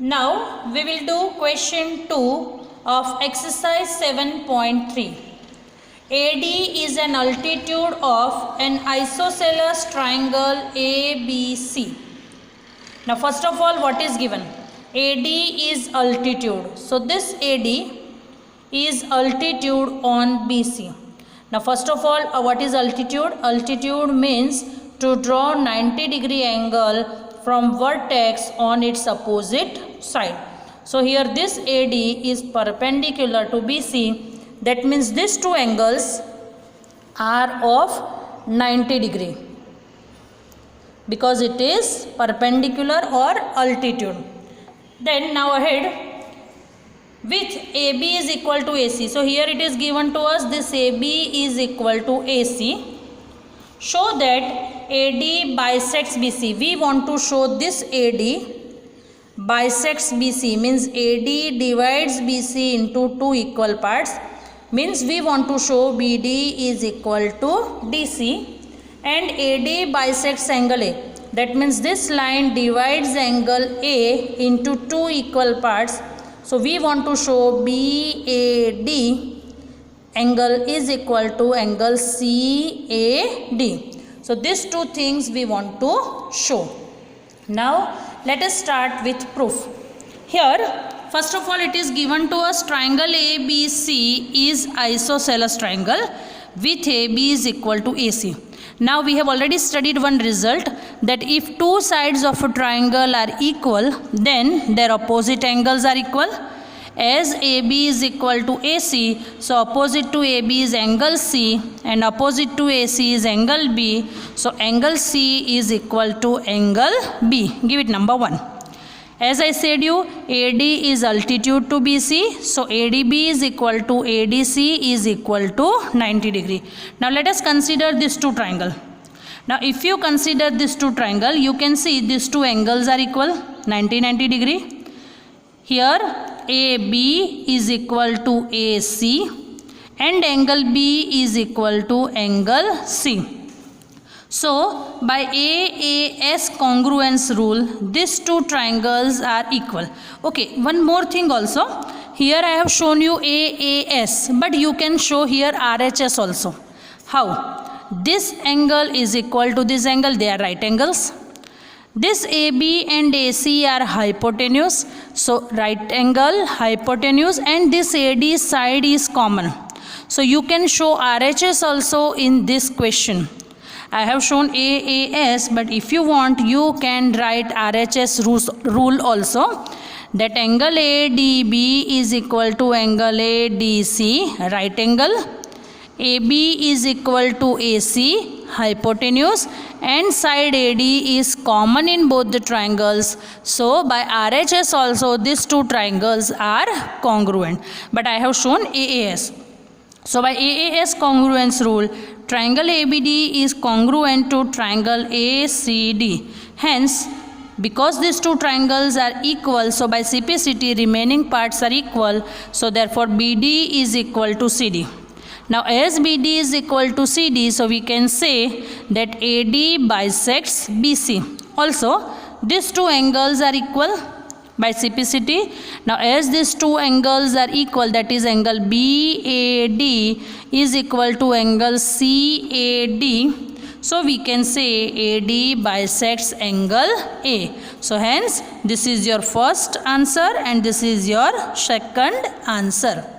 Now we will do question 2 of exercise 7.3. AD is an altitude of an isosceles triangle ABC. Now first of all, what is given? AD is altitude. So this AD is altitude on BC. Now first of all, what is altitude? Altitude means to draw 90-degree angle from vertex on its opposite side. So here this AD is perpendicular to BC. That means these two angles are of 90 degree because it is perpendicular or altitude. Then now ahead, with AB is equal to AC. So here it is given to us this AB is equal to AC. Show that AD bisects BC. We want to show this AD bisects BC, means AD divides BC into two equal parts. Means we want to show BD is equal to DC and AD bisects angle A. That means this line divides angle A into two equal parts. So we want to show BAD angle is equal to angle CAD. So these two things we want to show. Now let us start with proof. Here first of all, it is given to us triangle ABC is isosceles triangle with AB is equal to AC. Now we have already studied one result that if two sides of a triangle are equal, then their opposite angles are equal. As AB is equal to AC, so opposite to AB is angle C and opposite to AC is angle B. So angle C is equal to angle B. Give it number 1. As I said you, AD is altitude to BC. So ADB is equal to ADC is equal to 90 degree. Now let us consider these two triangle. Now if you consider these two triangle, you can see these two angles are equal 90 degree. Here AB is equal to AC and angle B is equal to angle C. So by AAS congruence rule, these two triangles are equal. Okay, one more thing also. Here I have shown you AAS, but you can show here RHS also. How? This angle is equal to this angle, they are right angles. This AB and AC are hypotenuse. So right angle, hypotenuse, and this AD side is common. So you can show RHS also in this question. I have shown AAS, but if you want, you can write RHS rule also. That angle ADB is equal to angle ADC, right angle. AB is equal to AC, hypotenuse, and side AD is common in both the triangles. So by RHS also, these two triangles are congruent. But I have shown AAS. So by AAS congruence rule, triangle ABD is congruent to triangle ACD. Hence, because these two triangles are equal, so by CPCT remaining parts are equal. So therefore BD is equal to CD. Now as BD is equal to CD, so we can say that AD bisects BC. Also, these two angles are equal by CPCT. Now as these two angles are equal, that is angle BAD is equal to angle CAD. So we can say AD bisects angle A. So hence this is your first answer and this is your second answer.